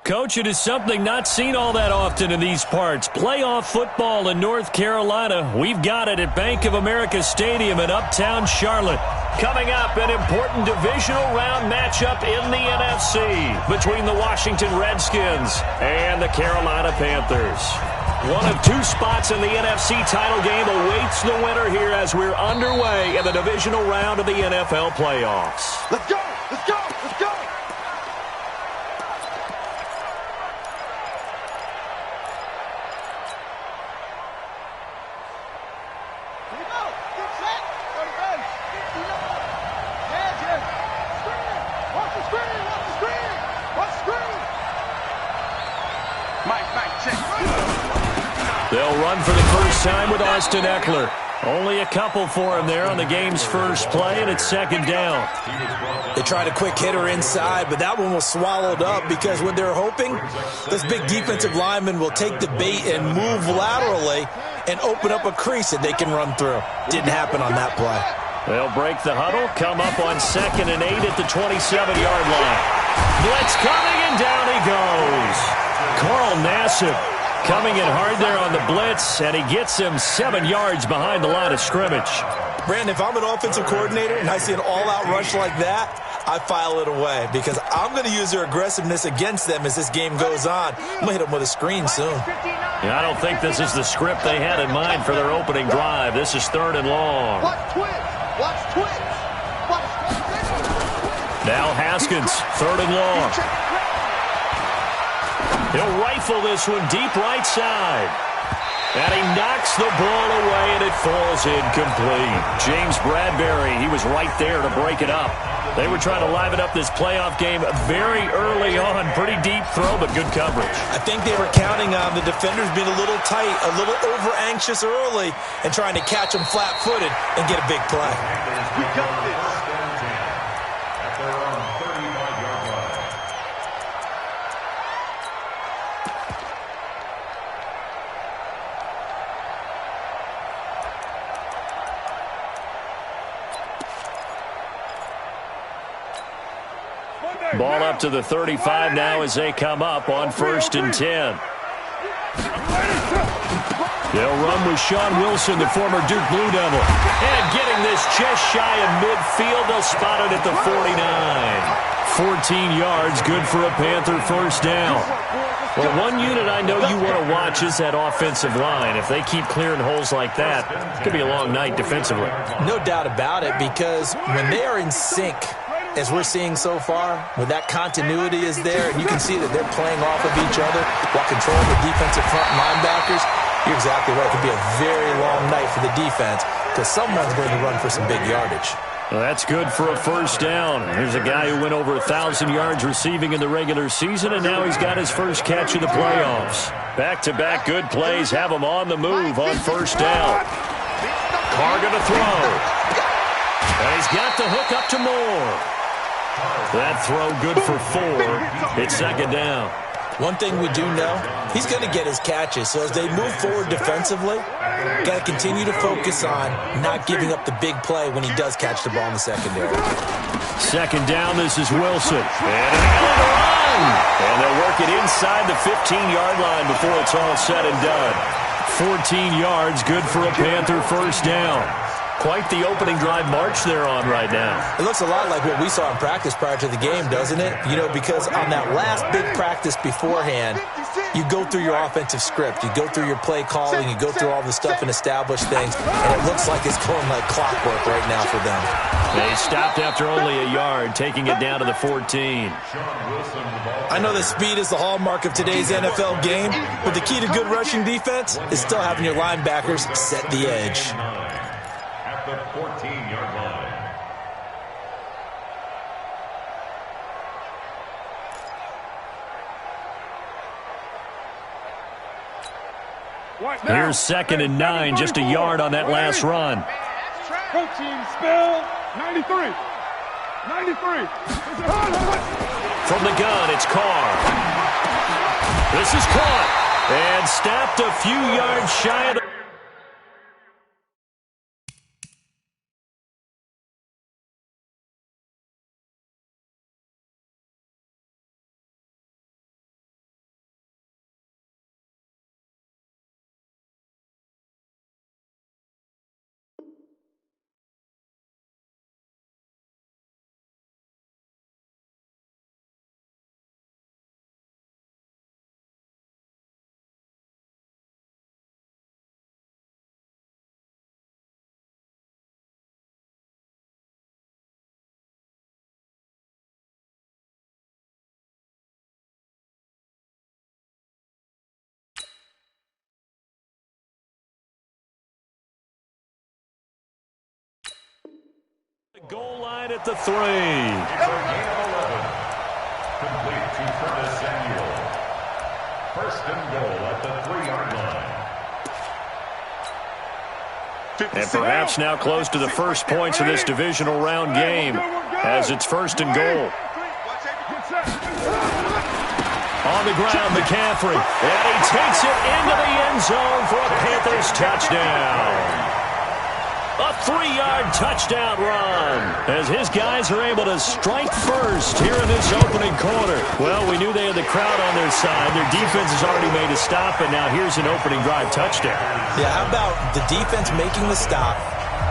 Coach, it is something not seen all that often in these parts. Playoff football in North Carolina. We've got it at Bank of America Stadium in Uptown Charlotte. Coming up, an important divisional round matchup in the NFC between the Washington Redskins and the Carolina Panthers. One of two spots in the NFC title game awaits the winner here as we're underway in the divisional round of the NFL playoffs. Let's go! Let's go! Let's go! They'll run for the first time with Austin Eckler. Only a couple for him there on the game's first play, and it's second down. They tried a quick hitter inside, but that one was swallowed up because what they're hoping, this big defensive lineman will take the bait and move laterally and open up a crease that they can run through. Didn't happen on that play. They'll break the huddle, come up on 2nd and 8 at the 27-yard line. Blitz coming, and down he goes. Carl Nassib coming in hard there on the blitz, and he gets him 7 yards behind the line of scrimmage. Brandon, if I'm an offensive coordinator and I see an all-out rush like that, I file it away because I'm going to use their aggressiveness against them as this game goes on. I'm going to hit them with a screen soon. Yeah, I don't think this is the script they had in mind for their opening drive. This is 3rd and long. Watch twins! Watch twins! Watch twins! Now Haskins, 3rd and long. He'll rifle this one deep right side. And he knocks the ball away, and it falls incomplete. James Bradbury, he was right there to break it up. They were trying to liven up this playoff game very early on. Pretty deep throw, but good coverage. I think they were counting on the defenders being a little tight, a little over-anxious early, and trying to catch them flat-footed and get a big play. We got this. Ball up to the 35 now as they come up on 1st and 10. They'll run with Sean Wilson, the former Duke Blue Devil. And getting this just shy of midfield, they'll spot it at the 49. 14 yards, good for a Panther first down. Well, one unit I know you want to watch is that offensive line. If they keep clearing holes like that, it could be a long night defensively. No doubt about it, because when they are in sync, as we're seeing so far, when that continuity is there, and you can see that they're playing off of each other while controlling the defensive front linebackers, you're exactly right. It could be a very long night for the defense because someone's going to run for some big yardage. Well, that's good for a first down. Here's a guy who went over 1,000 yards receiving in the regular season, and now he's got his first catch of the playoffs. Back-to-back good plays have him on the move on first down. Carr going to throw. And he's got the hook up to Moore. That throw good for 4. It's second down. One thing we do know, he's going to get his catches. So as they move forward defensively, got to continue to focus on not giving up the big play when he does catch the ball in the secondary. Second down, this is Wilson. And an run. And they'll work it inside the 15-yard line before it's all said and done. 14 yards, good for a Panther first down. Quite the opening drive march they're on right now. It looks a lot like what we saw in practice prior to the game, doesn't it? You know, because on that last big practice beforehand, you go through your offensive script. You go through your play calling. You go through all the stuff and establish things. And it looks like it's going like clockwork right now for them. They stopped after only a yard, taking it down to the 14. I know that speed is the hallmark of today's NFL game, but the key to good rushing defense is still having your linebackers set the edge. The 14-yard line. Here's 2nd and 9, just a yard on that last run. Coaching spell 93. 93. From the gun, it's Carr. This is caught and snapped a few yards shy of the Goal line at the 3. It's a gain of 11. Complete to Curtis Samuel. First and goal at the 3-yard line. And perhaps now close to the first points of this divisional round game as it's first and goal. On the ground, McCaffrey. And he takes it into the end zone for a Panthers touchdown. A 3-yard touchdown run as his guys are able to strike first here in this opening quarter. Well, we knew they had the crowd on their side. Their defense has already made a stop, and now here's an opening drive touchdown. Yeah, how about the defense making the stop,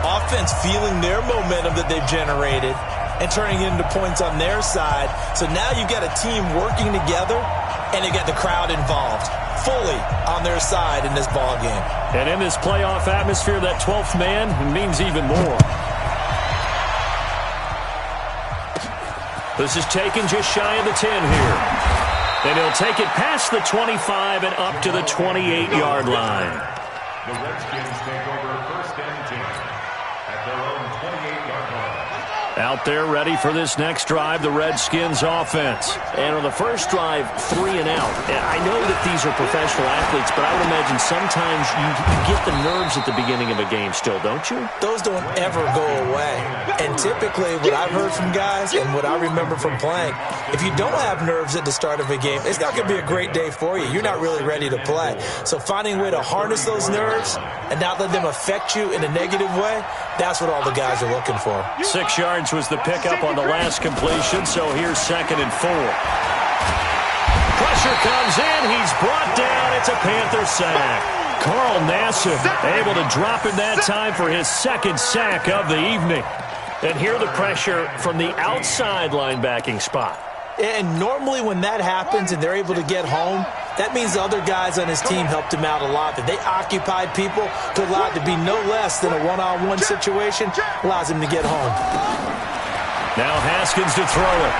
offense feeling their momentum that they've generated, and turning it into points on their side. So now you've got a team working together, and you got the crowd involved fully on their side in this ball game. And in this playoff atmosphere, that 12th man means even more. This is taken just shy of the 10 here. And he'll take it past the 25 and up to the 28-yard line. The Redskins take over first and 10 at their own 28-yard line. Out there ready for this next drive, the Redskins offense. And on the first drive, 3 and out. I know that these are professional athletes, but I would imagine sometimes you get the nerves at the beginning of a game still, don't you? Those don't ever go away. And typically what I've heard from guys and what I remember from playing, if you don't have nerves at the start of a game, it's not going to be a great day for you. You're not really ready to play. So finding a way to harness those nerves and not let them affect you in a negative way, that's what all the guys are looking for. 6 yards was the pickup on the last completion, so here's 2nd and 4. Pressure comes in. He's brought down. It's a Panther sack. Carl Nassib able to drop in that time for his 2nd sack of the evening. And here the pressure from the outside linebacking spot. And normally when that happens and they're able to get home, that means the other guys on his team helped him out a lot. That they occupied people to allow it to be no less than a one-on-one situation, allows him to get home. Now Haskins to throw it.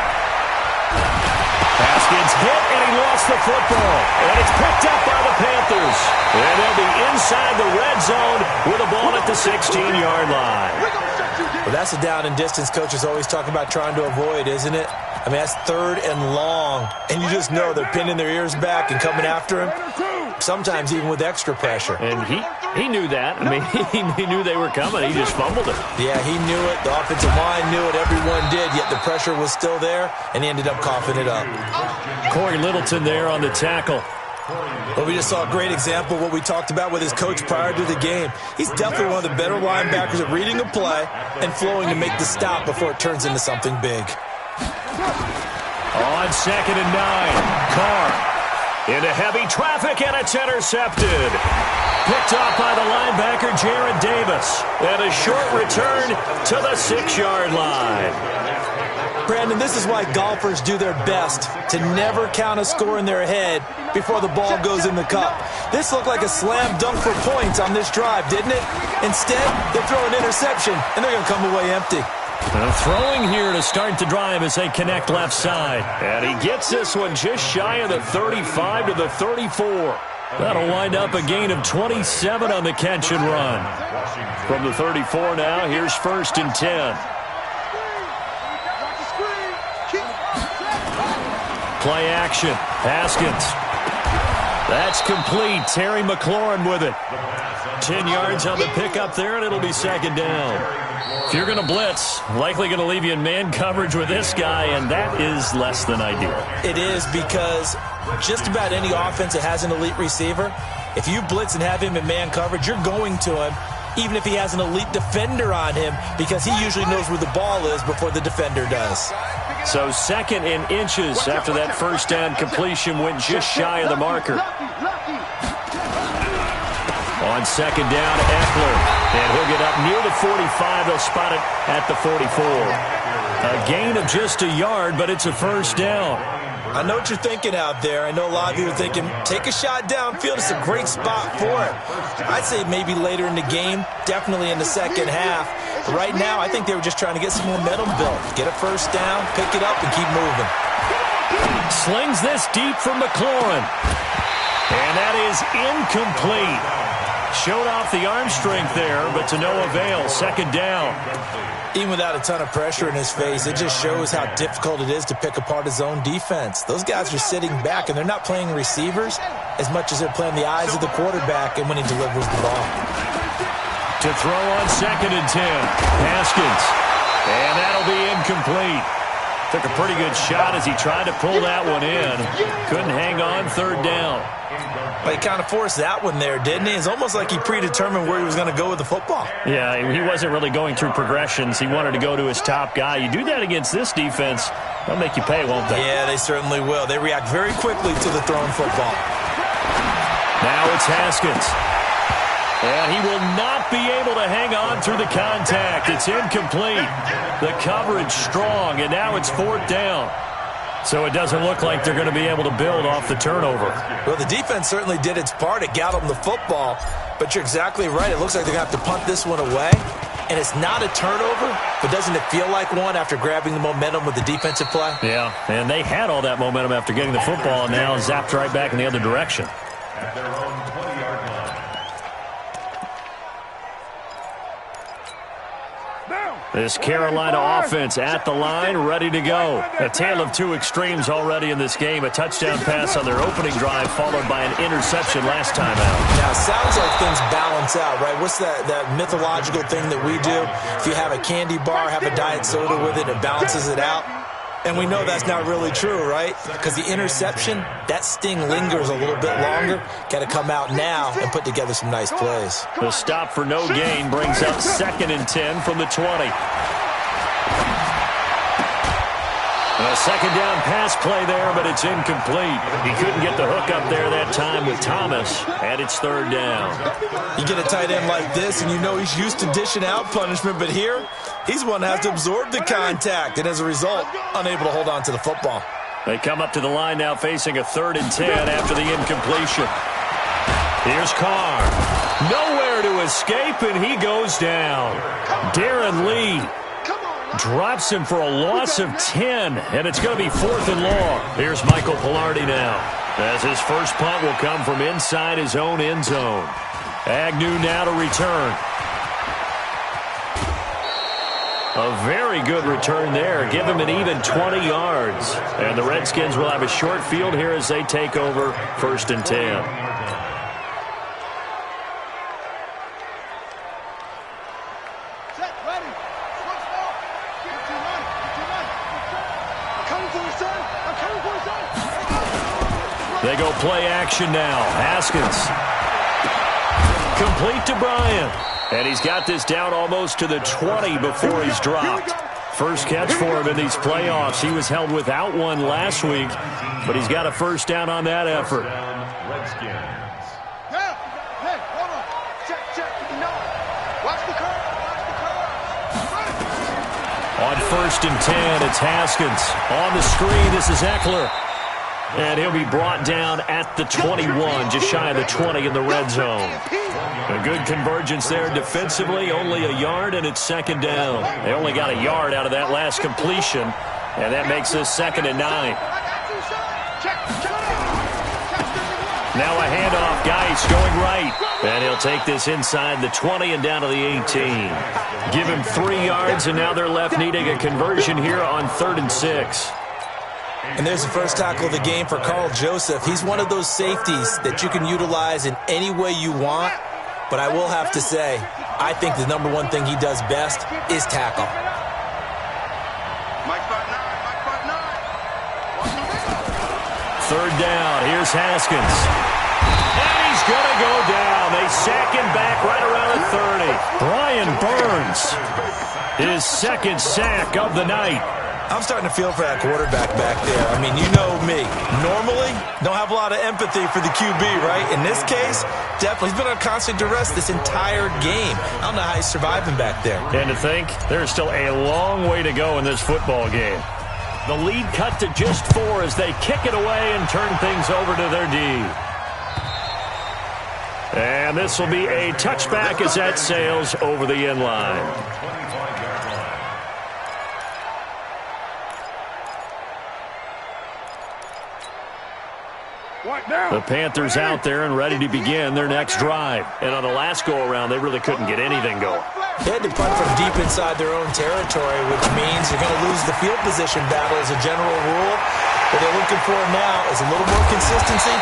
Haskins hit, and he lost the football. And it's picked up by the Panthers. And they'll be inside the red zone with a ball at the 16-yard line. Well, that's a down and distance coaches always talk about trying to avoid, isn't it? I mean, that's 3rd and long, and you just know they're pinning their ears back and coming after him, sometimes even with extra pressure. And he knew that. I mean, he knew they were coming. He just fumbled it. Yeah, he knew it. The offensive line knew it. Everyone did, yet the pressure was still there, and he ended up coughing it up. Corey Littleton there on the tackle. Well, we just saw a great example of what we talked about with his coach prior to the game. He's definitely one of the better linebackers at reading a play and flowing to make the stop before it turns into something big. On 2nd and 9, Carr into heavy traffic, and it's intercepted. Picked off by the linebacker, Jared Davis. And a short return to the 6-yard line. Brandon, this is why golfers do their best to never count a score in their head before the ball goes in the cup. This looked like a slam dunk for points on this drive, didn't it? Instead, they throw an interception, and they're going to come away empty. Throwing here to start the drive as they connect left side. And he gets this one just shy of the 35 to the 34. That'll wind up a gain of 27 on the catch and run. From the 34 now, here's 1st and 10. Play action. Haskins. That's complete. Terry McLaurin with it. 10 yards on the pickup there, and it'll be 2nd down. If you're going to blitz, likely going to leave you in man coverage with this guy, and that is less than ideal. It is, because just about any offense that has an elite receiver, if you blitz and have him in man coverage, you're going to him, even if he has an elite defender on him, because he usually knows where the ball is before the defender does. So 2nd and inches after that 1st down completion went just shy of the marker. On 2nd down, Eckler. And he'll get up near the 45. They'll spot it at the 44. A gain of just a yard, but it's a 1st down. I know what you're thinking out there. I know a lot of you are thinking, take a shot downfield. It's a great spot for it. I'd say maybe later in the game, definitely in the 2nd half. But right now, I think they were just trying to get some momentum built. Get a 1st down, pick it up, and keep moving. Slings this deep from McLaurin. And that is incomplete. Showed off the arm strength there, but to no avail. Second down. Even without a ton of pressure in his face, it just shows how difficult it is to pick apart his own defense. Those guys are sitting back, and they're not playing receivers as much as they're playing the eyes of the quarterback and when he delivers the ball. To throw on 2nd and 10. Haskins. And that'll be incomplete. Took a pretty good shot as he tried to pull that one in. Couldn't hang on 3rd down. Well, he kind of forced that one there, didn't he? It's almost like he predetermined where he was going to go with the football. Yeah, he wasn't really going through progressions. He wanted to go to his top guy. You do that against this defense, they'll make you pay, won't they? Yeah, they certainly will. They react very quickly to the thrown football. Now it's Haskins. And he will not be able to hang on through the contact. It's incomplete. The coverage strong, and now it's 4th down. So it doesn't look like they're going to be able to build off the turnover. Well, the defense certainly did its part. It got them the football, but you're exactly right. It looks like they're going to have to punt this one away. And it's not a turnover, but doesn't it feel like one after grabbing the momentum with the defensive play? Yeah, and they had all that momentum after getting the football, and now zapped right back in the other direction. At their own 20-yard line. This Carolina offense at the line, ready to go. A tale of two extremes already in this game. A touchdown pass on their opening drive, followed by an interception last time out. Now, it sounds like things balance out, right? What's that mythological thing that we do? If you have a candy bar, have a diet soda with it, it balances it out. And we know that's not really true, right? Because the interception, that sting lingers a little bit longer. Got to come out now and put together some nice plays. The stop for no gain brings up 2nd and 10 from the 20. A 2nd down pass play there, but it's incomplete. He couldn't get the hook up there that time with Thomas, and it's 3rd down. You get a tight end like this, and you know he's used to dishing out punishment, but here, he's one that has to absorb the contact, and as a result, unable to hold on to the football. They come up to the line now facing a 3rd and 10 after the incompletion. Here's Carr. Nowhere to escape, and he goes down. Darren Lee drops him for a loss of 10, and it's going to be 4th and long. Here's Michael Pilardi now, as his first punt will come from inside his own end zone. Agnew now to return. A very good return there. Give him an even 20 yards. And the Redskins will have a short field here as they take over 1st and 10. They go play action now. Haskins. Complete to Bryant. And he's got this down almost to the 20 before he's dropped. First catch for him in these playoffs. He was held without one last week, but he's got a first down on that effort. On 1st and 10, it's Haskins. On the screen, this is Eckler. And he'll be brought down at the 21, just shy of the 20 in the red zone. A good convergence there defensively, only a yard, and it's 2nd down. They only got a yard out of that last completion, and that makes this 2nd and 9. Now a handoff, Geis going right. And he'll take this inside the 20 and down to the 18. Give him 3 yards, and now they're left needing a conversion here on 3rd and 6. And there's the first tackle of the game for Carl Joseph. He's one of those safeties that you can utilize in any way you want. But I will have to say, I think the number one thing he does best is tackle. Third down. Here's Haskins. And he's going to go down. They sack him back right around the 30. Brian Burns, his 2nd sack of the night. I'm starting to feel for that quarterback back there. I mean, you know me. Normally, don't have a lot of empathy for the QB, right? In this case, definitely. He's been on constant duress this entire game. I don't know how he's surviving back there. And to think, there's still a long way to go in this football game. The lead cut to just 4 as they kick it away and turn things over to their D. And this will be a touchback as that sails over the end line. What? The Panthers out there and ready to begin their next drive. And on the last go-around, they really couldn't get anything going. They had to punt from deep inside their own territory, which means you're going to lose the field position battle as a general rule. What they're looking for now is a little more consistency,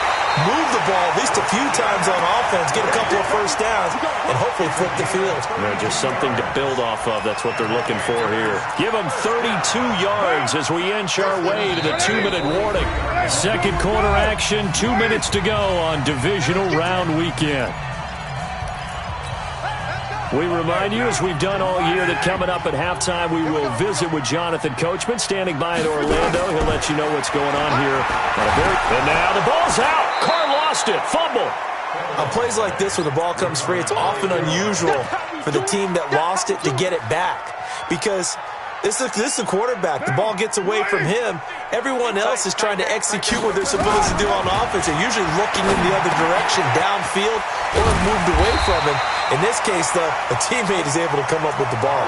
move the ball at least a few times on offense, get a couple of first downs, and hopefully flip the field. Just something to build off of. That's what they're looking for here. Give them 32 yards as we inch our way to the 2-minute warning. Second quarter action, 2 minutes to go on divisional round weekend. We remind you, as we've done all year, that coming up at halftime, we will visit with Jonathan Coachman, standing by in Orlando. He'll let you know what's going on here. And now the ball's out. Carr lost it. Fumble. On plays like this where the ball comes free, it's often unusual for the team that lost it to get it back. Because this is the quarterback. The ball gets away from him. Everyone else is trying to execute what they're supposed to do on offense. They're usually looking in the other direction, downfield, or moved away from him. In this case, though, a teammate is able to come up with the ball.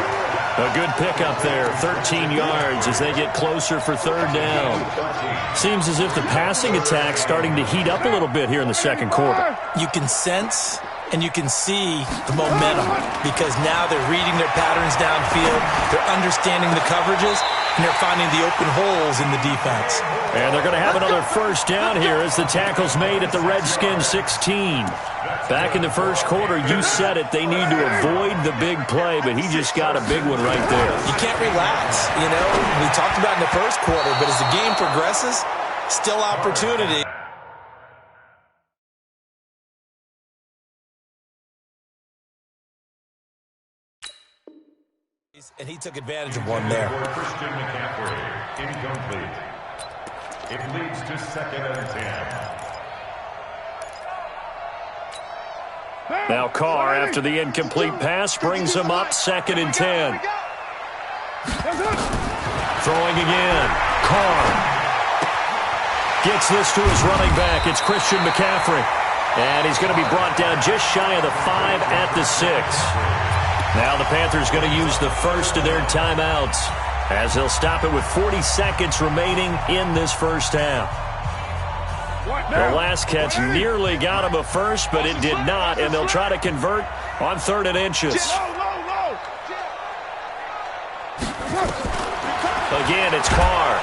A good pickup there, 13 yards as they get closer for third down. Seems as if the passing attack's starting to heat up a little bit here in the second quarter. You can sense and you can see the momentum because now they're reading their patterns downfield, they're understanding the coverages, and they're finding the open holes in the defense. And they're going to have another first down here as the tackle's made at the Redskins 16. Back in the first quarter, you said it, they need to avoid the big play, but he just got a big one right there. You can't relax, you know. We talked about in the first quarter, but as the game progresses, still opportunity. And he took advantage of one there. Christian McCaffrey, incomplete. It leads to 2nd and 10. Now Carr, after the incomplete pass, brings him up 2nd and 10. Throwing again. Carr gets this to his running back. It's Christian McCaffrey. And he's going to be brought down just shy of the 5 at the 6. Now the Panthers going to use the first of their timeouts as they'll stop it with 40 seconds remaining in this first half. The last catch nearly got him a first, but it did not, and they'll try to convert on 3rd and inches. Again, it's Carr,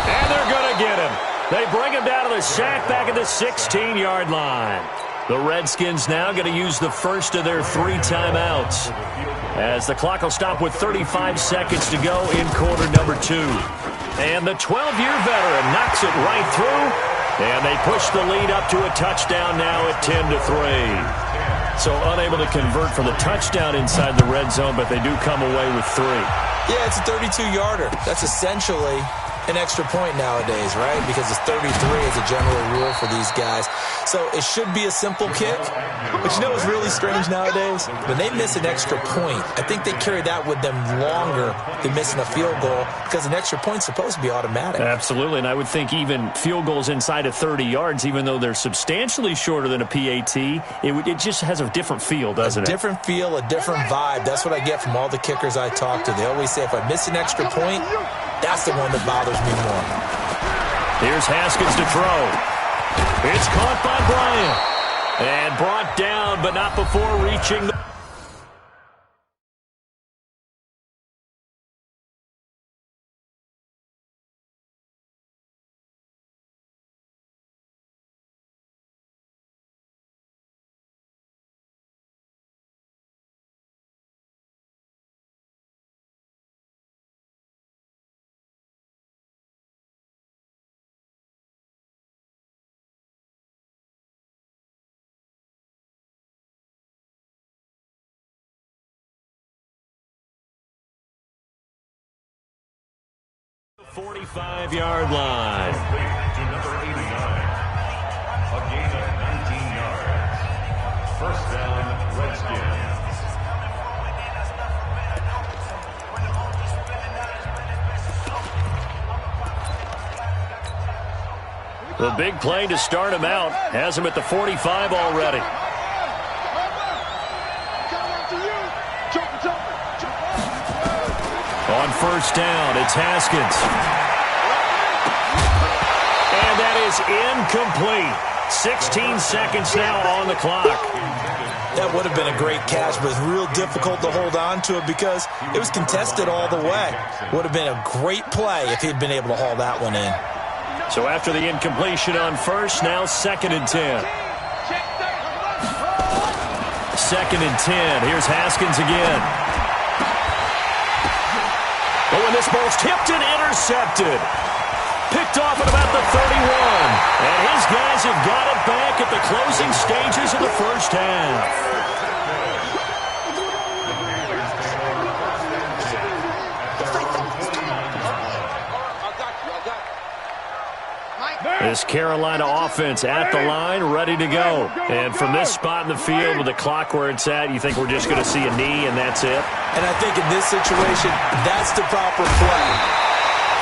and they're going to get him. They bring him down to the sack back at the 16-yard line. The Redskins now going to use the first of their 3 timeouts as the clock will stop with 35 seconds to go in quarter number 2. And the 12-year veteran knocks it right through. And they push the lead up to a touchdown now at 10-3. So unable to convert for the touchdown inside the red zone, but they do come away with 3. Yeah, it's a 32-yarder. That's essentially an extra point nowadays, right? Because it's 33 as a general rule for these guys. So it should be a simple kick. But you know what's really strange nowadays? When they miss an extra point, I think they carry that with them longer than missing a field goal because an extra point's supposed to be automatic. Absolutely, and I would think even field goals inside of 30 yards, even though they're substantially shorter than a PAT, it just has a different feel, doesn't it? A different feel, a different vibe. That's what I get from all the kickers I talk to. They always say if I miss an extra point, that's the one that bothers me more. Here's Haskins to throw. It's caught by Bryant. And brought down, but not before reaching the... ...45-yard line. To number 89. A gain of 19 yards. First down, Redskins. The big play to start him out. Has him at the 45 already. On first down, it's Haskins. And that is incomplete. 16 seconds now on the clock. That would have been a great catch, but it's real difficult to hold on to it because it was contested all the way. Would have been a great play if he'd been able to haul that one in. So after the incompletion on first, now 2nd and 10. 2nd and 10. Here's Haskins again. Oh, and this ball's tipped and intercepted. Picked off at about the 31. And his guys have got it back at the closing stages of the first half. This Carolina offense at the line, ready to go. And from this spot in the field with the clock where it's at, you think we're just going to see a knee and that's it? And I think in this situation, that's the proper play.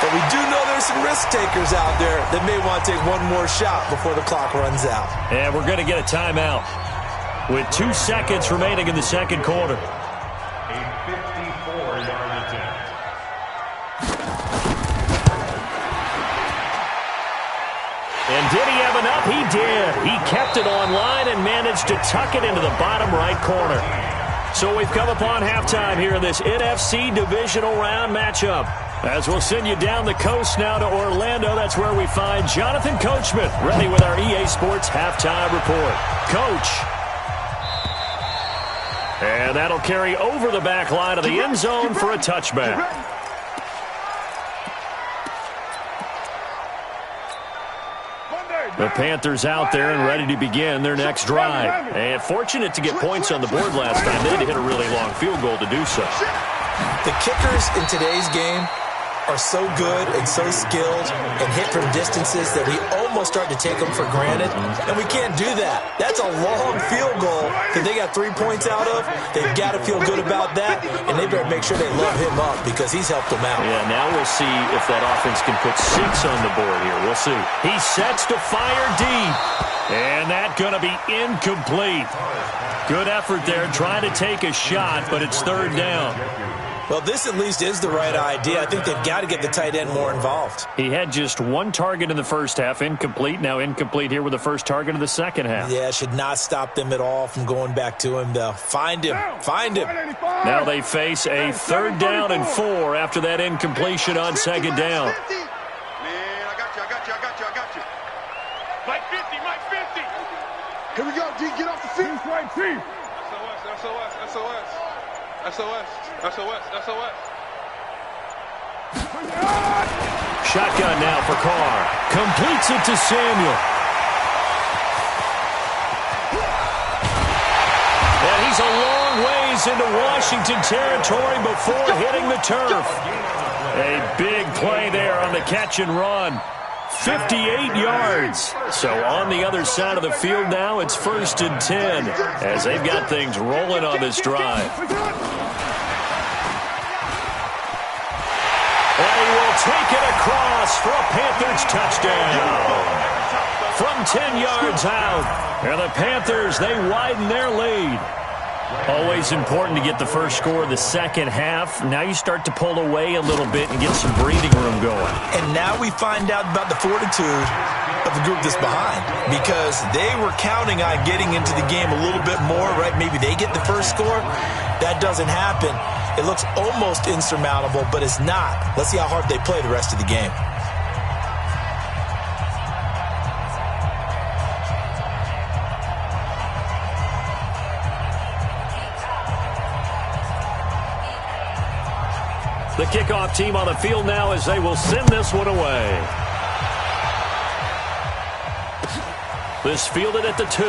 But we do know there's some risk takers out there that may want to take one more shot before the clock runs out. And we're going to get a timeout with 2 seconds remaining in the second quarter. A 54-yard attempt. And did he have enough? He did. He kept it online and managed to tuck it into the bottom right corner. So we've come upon halftime here in this NFC divisional round matchup. As we'll send you down the coast now to Orlando, that's where we find Jonathan Coachman, ready with our EA Sports halftime report. Coach. And that'll carry over the back line of the end zone for a touchback. The Panthers out there and ready to begin their next drive. And fortunate to get points on the board last time. They had to hit a really long field goal to do so. The kickers in today's game are so good and so skilled and hit from distances that we almost start to take them for granted, and we can't do that. That's a long field goal that they got 3 points out of. They've got to feel good about that, and they better make sure they love him up because he's helped them out. Yeah, now we'll see if that offense can put 6 on the board here. We'll see. He sets to fire deep, and that's going to be incomplete. Good effort there trying to take a shot, but it's 3rd down. Well, this at least is the right idea. I think they've got to get the tight end more involved. He had just 1 target in the first half, incomplete. Now incomplete here with the first target of the second half. Yeah, should not stop them at all from going back to him, though. Find him. Find him. Now they face a 3rd down and 4 after that incompletion on 2nd down. Man, I got you. Mike 50. Here we go, D. Get off the field. Right, team. SOS. Shotgun now for Carr. Completes it to Samuel. And he's a long ways into Washington territory before hitting the turf. A big play there on the catch and run. 58 yards. So on the other side of the field now, it's 1st and 10 as they've got things rolling on this drive. And he will take it across for a Panthers touchdown. From 10 yards out. And the Panthers, they widen their lead. Always important to get the first score of the second half. Now you start to pull away a little bit and get some breathing room going. And now we find out about the fortitude of the group that's behind, because they were counting on getting into the game a little bit more, right? Maybe they get the first score. That doesn't happen. It looks almost insurmountable, but it's not. Let's see how hard they play the rest of the game. The kickoff team on the field now as they will send this one away. This fielded at the 2.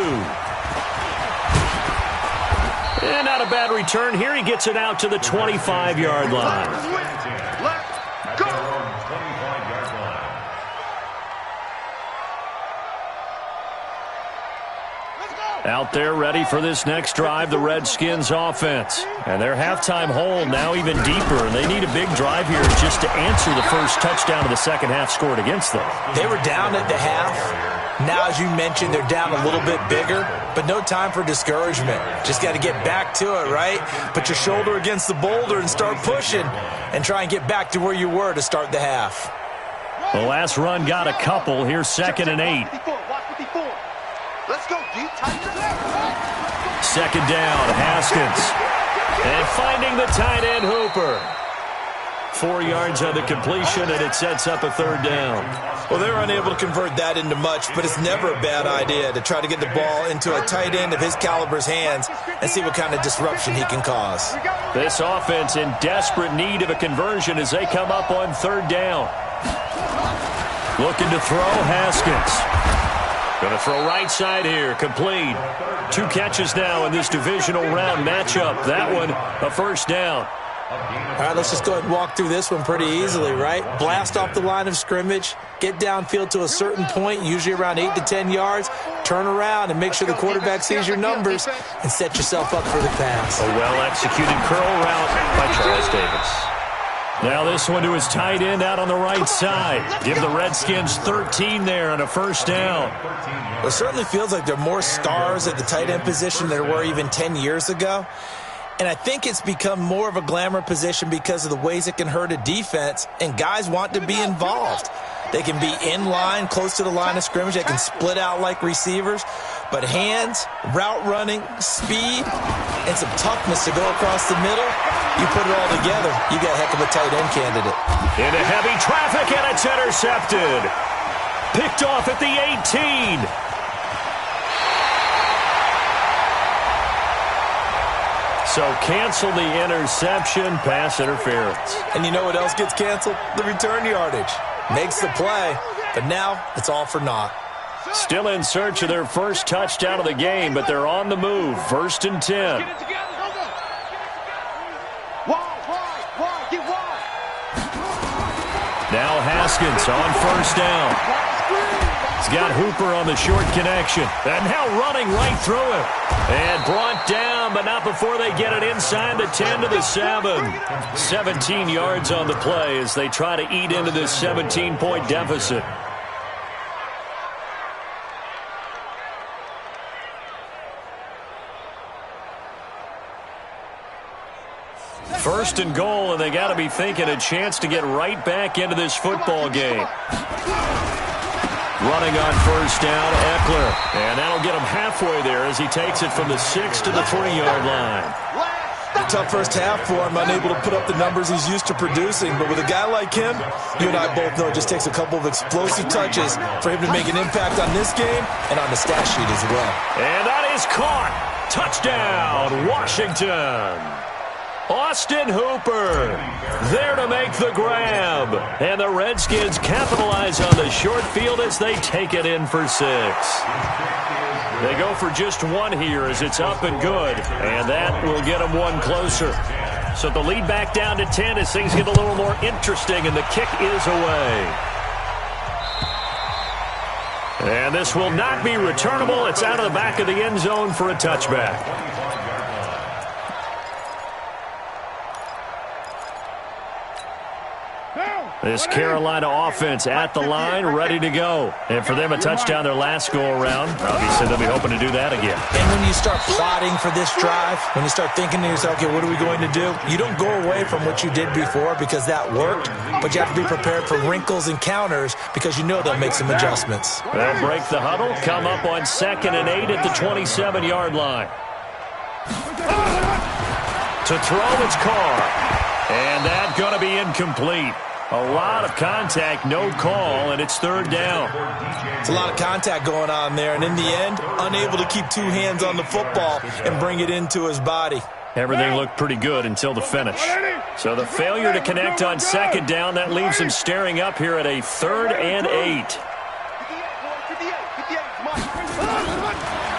And not a bad return here. He gets it out to the 25-yard line. Let's go. Out there ready for this next drive, the Redskins offense. And their halftime hole now even deeper, and they need a big drive here just to answer the first touchdown of the second half scored against them. They were down at the half. Now, as you mentioned, they're down a little bit bigger, but no time for discouragement. Just got to get back to it, right? Put your shoulder against the boulder and start pushing and try and get back to where you were to start the half. The last run got a couple. Here's 2nd and 8. Watch 54. Let's go, D. Tighten it up. Second down, Haskins. And finding the tight end, Hooper. 4 yards on the completion, and it sets up a third down. Well, they were unable to convert that into much, but it's never a bad idea to try to get the ball into a tight end of his caliber's hands and see what kind of disruption he can cause. This offense in desperate need of a conversion as they come up on third down. Looking to throw, Haskins. Going to throw right side here, complete. 2 catches now in this divisional round matchup. That one, a first down. All right, let's just go ahead and walk through this one pretty easily, right? Blast off the line of scrimmage, get downfield to a certain point, usually around 8 to 10 yards, turn around and make sure the quarterback sees your numbers and set yourself up for the pass. A well-executed curl route by Charles Davis. Now this one to his tight end out on the right side. Give the Redskins 13 there on a first down. Well, it certainly feels like there are more stars at the tight end position than there were even 10 years ago. And I think it's become more of a glamour position because of the ways it can hurt a defense, and guys want to be involved. They can be in line, close to the line of scrimmage. They can split out like receivers. But hands, route running, speed, and some toughness to go across the middle, you put it all together, you got a heck of a tight end candidate. Into heavy traffic, and it's intercepted. Picked off at the 18. So cancel the interception, pass interference. And you know what else gets canceled? The return yardage. Makes the play, but now it's all for naught. Still in search of their first touchdown of the game, but they're on the move. 1st and 10. Now Haskins on first down. He's got Hooper on the short connection. And now running right through him. And brought down, but not before they get it inside the 10 to the 7. 17 yards on the play as they try to eat into this 17-point deficit. First and goal, and they got to be thinking a chance to get right back into this football game. Running on first down, Eckler. And that'll get him halfway there as he takes it from the 6 to the 3-yard line. Tough first half for him, unable to put up the numbers he's used to producing. But with a guy like him, you and I both know it just takes a couple of explosive touches for him to make an impact on this game and on the stat sheet as well. And that is caught. Touchdown, Washington. Austin Hooper there to make the grab. And the Redskins capitalize on the short field as they take it in for 6. They go for just 1 here as it's up and good. And that will get them 1 closer. So the lead back down to 10 as things get a little more interesting, and the kick is away. And this will not be returnable. It's out of the back of the end zone for a touchback. This Carolina offense at the line, ready to go. And for them, a touchdown their last go-around. Obviously, they'll be hoping to do that again. And when you start plotting for this drive, when you start thinking to yourself, okay, what are we going to do? You don't go away from what you did before because that worked, but you have to be prepared for wrinkles and counters because you know they'll make some adjustments. They'll break the huddle, come up on 2nd and 8 at the 27-yard line. To throw, it's Carr. And that's going to be incomplete. A lot of contact, no call, and it's 3rd down. It's a lot of contact going on there, and in the end, unable to keep 2 hands on the football and bring it into his body. Everything looked pretty good until the finish. So the failure to connect on 2nd down, that leaves him staring up here at a 3rd and 8.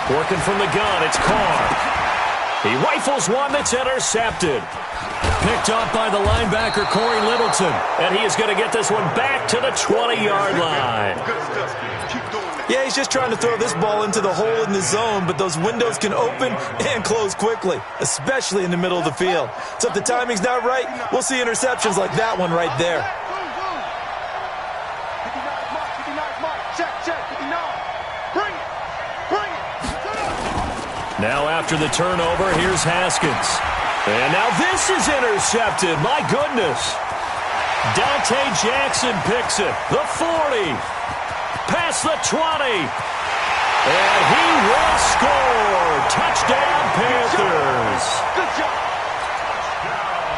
Working from the gun, it's Carr. He rifles one that's intercepted. Picked off by the linebacker, Corey Littleton. And he is going to get this one back to the 20-yard line. Yeah, he's just trying to throw this ball into the hole in the zone, but those windows can open and close quickly, especially in the middle of the field. So if the timing's not right, we'll see interceptions like that one right there. Now after the turnover, here's Haskins. And now this is intercepted. My goodness. Dante Jackson picks it. The 40. Past the 20. And he will score. Touchdown, Panthers. Good job.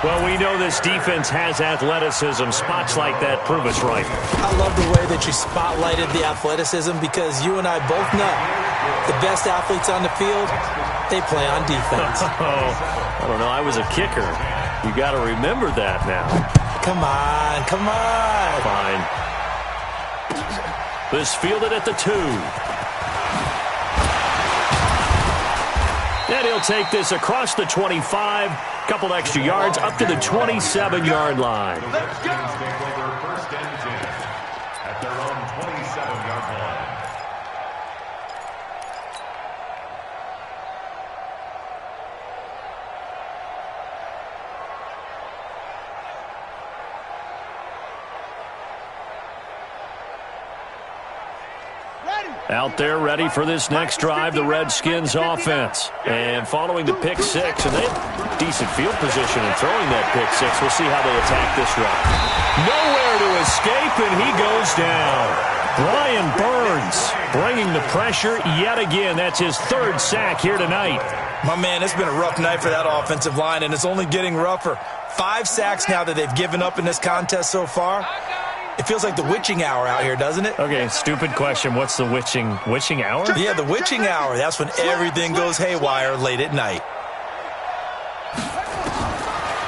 Well, we know this defense has athleticism. Spots like that prove us right. I love the way that you spotlighted the athleticism because you and I both know the best athletes on the field, they play on defense. I don't know. I was a kicker. You got to remember that now. Come on, come on. Fine. This fielded at the 2. And he'll take this across the 25. Couple extra yards up to the 27-yard line. Let's go. First and 10 at their own 27-yard line. Out there ready for this next drive, the Redskins offense. And following the pick 6, and they have decent field position in throwing that pick 6. We'll see how they attack this drive. Nowhere to escape, and he goes down. Brian Burns bringing the pressure yet again. That's his 3rd sack here tonight. My man, it's been a rough night for that offensive line, and it's only getting rougher. 5 sacks now that they've given up in this contest so far. It feels like the witching hour out here, doesn't it? Okay, stupid question. What's the witching hour? Yeah, the witching hour. That's when everything goes haywire late at night.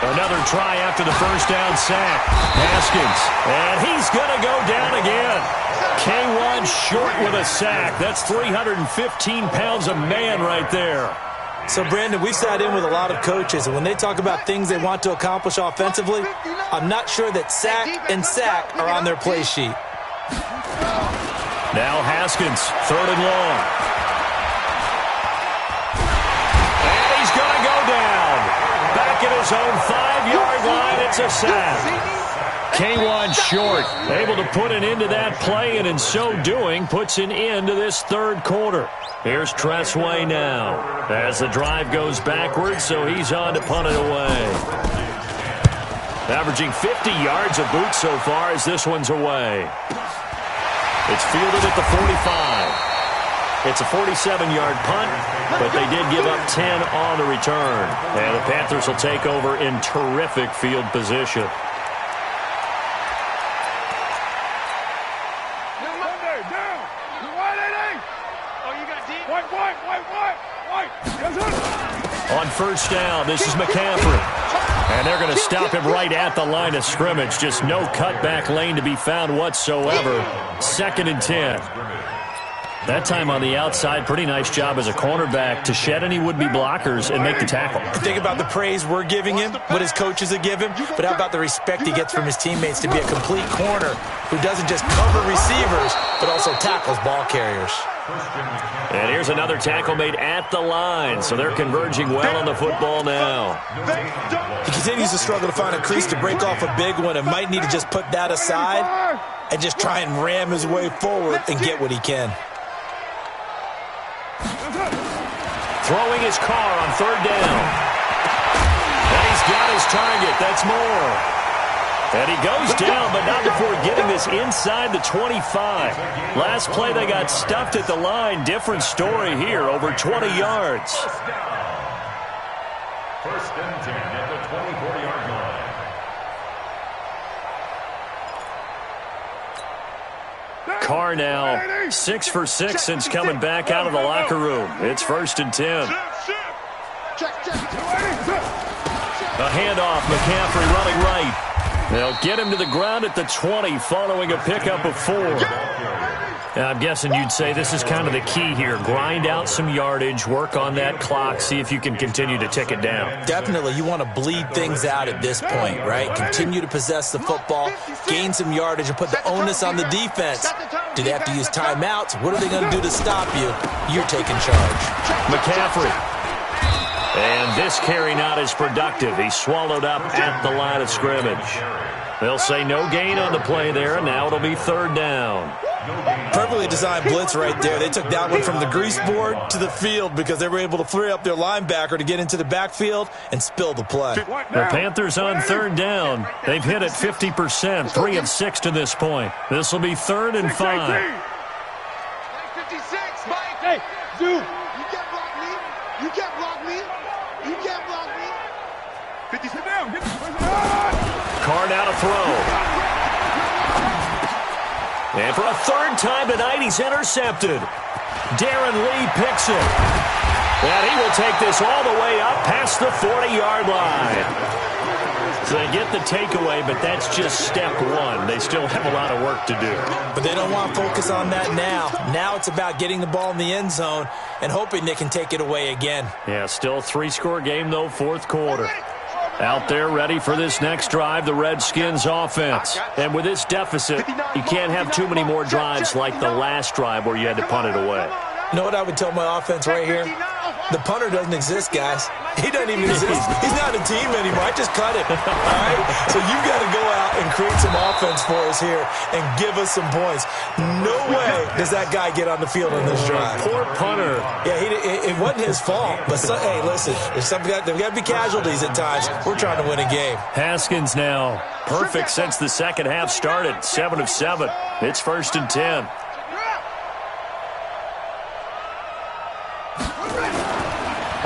Another try after the first down sack. Haskins, and he's going to go down again. K1 short with a sack. That's 315 pounds a man right there. So, Brandon, we've sat in with a lot of coaches, and when they talk about things they want to accomplish offensively, I'm not sure that sack and sack are on their play sheet. Now Haskins, 3rd and long. And he's going to go down. Back at his own 5-yard line, it's a sack. K1 short, able to put an end to that play, and in so doing, puts an end to this 3rd quarter. Here's Tressway now as the drive goes backwards, so he's on to punt it away. Averaging 50 yards a boot so far as this one's away. It's fielded at the 45. It's a 47-yard punt, but they did give up 10 on the return. And the Panthers will take over in terrific field position. On first down, this is McCaffrey. And they're going to stop him right at the line of scrimmage. Just no cutback lane to be found whatsoever. 2nd and 10. That time on the outside, pretty nice job as a cornerback to shed any would-be blockers and make the tackle. Think about the praise we're giving him, what his coaches are giving, but how about the respect he gets from his teammates to be a complete corner who doesn't just cover receivers, but also tackles ball carriers. And here's another tackle made at the line, so they're converging well on the football now. He continues to struggle to find a crease to break off a big one and might need to just put that aside and just try and ram his way forward and get what he can. Throwing his car on 3rd down. And he's got his target. That's more. And he goes down, but not before getting this inside the 25. Last play, they got stuffed at the line. Different story here, over 20 yards. 1st and 10 at the 24-yard line. Carr now 6 for 6 since coming back out of the locker room. It's 1st and 10. A handoff, McCaffrey running right. They'll get him to the ground at the 20 following a pickup of 4. Now, I'm guessing you'd say this is kind of the key here. Grind out some yardage, work on that clock, see if you can continue to tick it down. Definitely. You want to bleed things out at this point, right? Continue to possess the football, gain some yardage, and put the onus on the defense. Do they have to use timeouts? What are they going to do to stop you? You're taking charge. McCaffrey. And this carry not as productive. He's swallowed up at the line of scrimmage. They'll say no gain on the play there, and now it'll be 3rd down. Perfectly designed blitz right there. They took that one from the grease board to the field because they were able to free up their linebacker to get into the backfield and spill the play. The Panthers on 3rd down. They've hit it 50%, 3 of 6 to this point. This will be 3rd and 5. Dude, you can't block me. You can't block me. You can't block me. 50, sit down. Carr now to throw. And for a third time tonight, he's intercepted. Darren Lee picks it. And he will take this all the way up past the 40-yard line. So they get the takeaway, but that's just step one. They still have a lot of work to do. But they don't want to focus on that now. Now it's about getting the ball in the end zone and hoping they can take it away again. Yeah, still a three-score game, though, fourth quarter. Out there ready for this next drive, the Redskins offense. And with this deficit, you can't have too many more drives like the last drive where you had to punt it away. You know what I would tell my offense right here? The punter doesn't exist, guys. He doesn't even exist. He's not a team anymore. I just cut him. All right? So you've got to go out and create some offense for us here and give us some points. No way does that guy get on the field on this drive. Poor punter. Yeah, it wasn't his fault. But, hey, listen, there's got to be casualties at times. We're trying to win a game. Haskins now. Perfect since the second half started. 7 of 7. It's 1st and 10.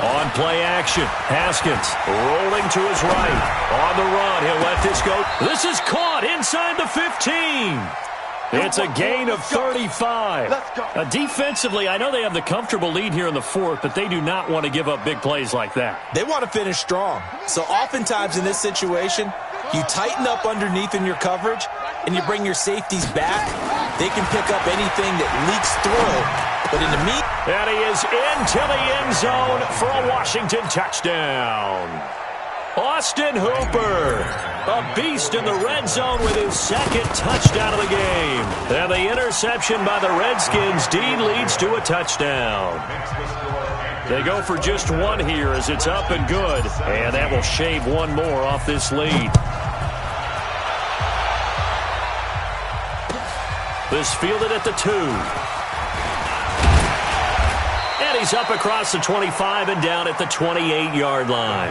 On play action, Haskins rolling to his right. On the run, he'll let this go. This is caught inside the 15. It's a gain of 35. Defensively, I know they have the comfortable lead here in the fourth, but they do not want to give up big plays like that. They want to finish strong. So oftentimes in this situation, you tighten up underneath in your coverage, and you bring your safeties back. They can pick up anything that leaks through. But in the meat, and he is into the end zone for a Washington touchdown. Austin Hooper, a beast in the red zone with his second touchdown of the game. And the interception by the Redskins indeed leads to a touchdown. They go for just one here as it's up and good. And that will shave one more off this lead. This fielded at the 2. And he's up across the 25 and down at the 28-yard line.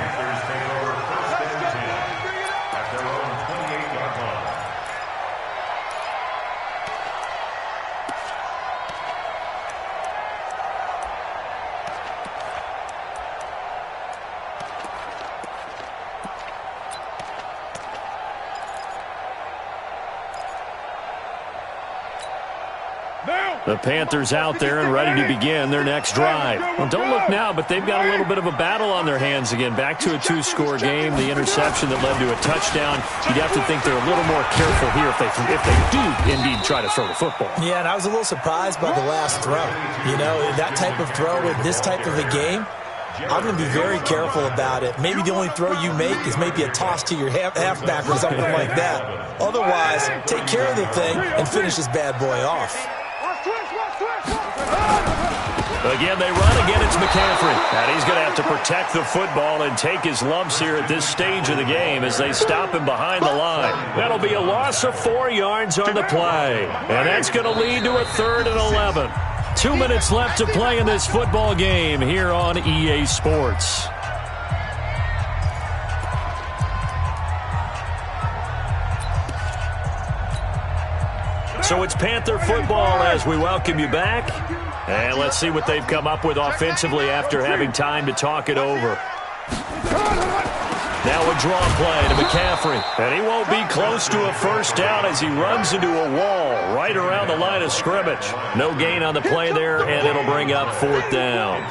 The Panthers out there and ready to begin their next drive. Well, don't look now, but they've got a little bit of a battle on their hands again. Back to a 2-score game. The interception that led to a touchdown. You'd have to think they're a little more careful here if they do indeed try to throw the football. Yeah, and I was a little surprised by the last throw. You know, that type of throw in this type of a game, I'm going to be very careful about it. Maybe the only throw you make is maybe a toss to your halfback or something like that. Otherwise, take care of the thing and finish this bad boy off. Again, they run. Again, it's McCaffrey. And he's going to have to protect the football and take his lumps here at this stage of the game as they stop him behind the line. That'll be a loss of 4 yards on the play. And that's going to lead to a 3rd and 11. 2 minutes left to play in this football game here on EA Sports. So it's Panther football as we welcome you back. And let's see what they've come up with offensively after having time to talk it over. Now a draw play to McCaffrey. And he won't be close to a first down as he runs into a wall right around the line of scrimmage. No gain on the play there, and it'll bring up 4th down.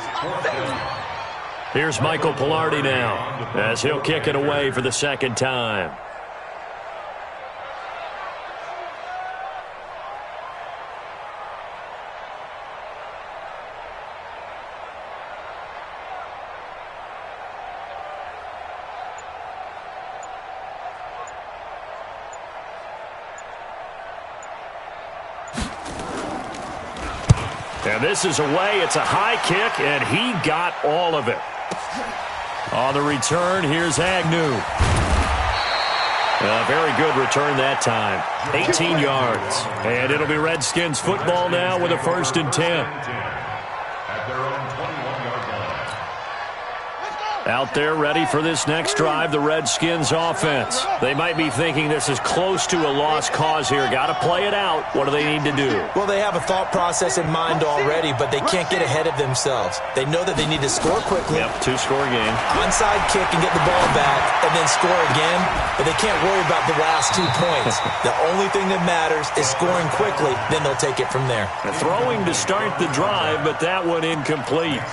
Here's Michael Pilardi now as he'll kick it away for the second time. And this is away. It's a high kick, and he got all of it. On the return, here's Agnew. A very good return that time. 18 yards. And it'll be Redskins football now with a 1st and 10. At their own 21-yard line. Out there ready for this next drive, the Redskins offense. They might be thinking this is close to a lost cause here. Got to play it out. What do they need to do? Well, they have a thought process in mind already, but they can't get ahead of themselves. They know that they need to score quickly. Yep, two-score game. Onside kick and get the ball back and then score again, but they can't worry about the last 2 points. The only thing that matters is scoring quickly, then they'll take it from there. Throwing to start the drive, but that one incomplete.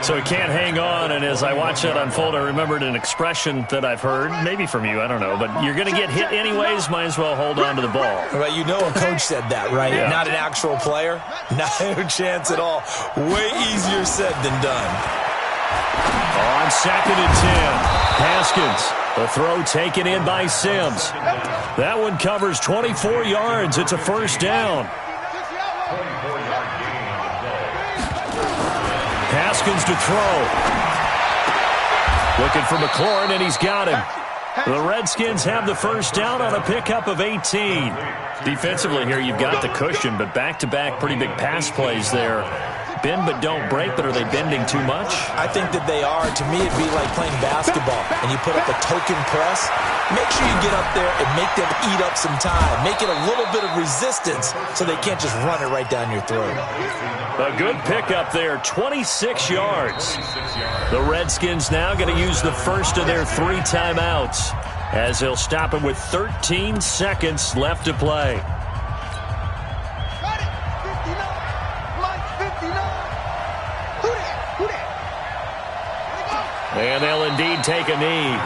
So he can't hang on, and as I watch that unfold, I remembered an expression that I've heard, maybe from you, I don't know, but you're going to get hit anyways, might as well hold on to the ball. Well, you know a coach said that, right? Yeah. Not an actual player? No chance at all. Way easier said than done. On 2nd and 10, Haskins. The throw taken in by Sims. That one covers 24 yards. It's a first down. Haskins to throw. Looking for McLaurin, and he's got him. The Redskins have the first down on a pickup of 18. Defensively here, you've got the cushion, but back-to-back pretty big pass plays there. Bend but don't break, but are they bending too much? I think that they are. To me, it'd be like playing basketball, and you put up a token press. Make sure you get up there and make them eat up some time. Make it a little bit of resistance so they can't just run it right down your throat. A good pickup there, 26 yards. The Redskins now going to use the first of their 3 timeouts as they'll stop it with 13 seconds left to play. And they'll indeed take a knee.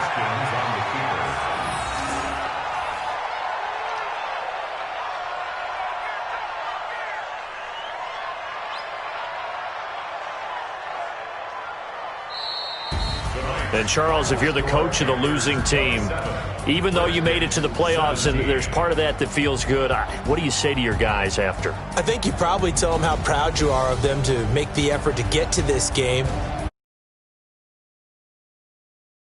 And Charles, if you're the coach of the losing team, even though you made it to the playoffs and there's part of that feels good, what do you say to your guys after? I think you probably tell them how proud you are of them to make the effort to get to this game.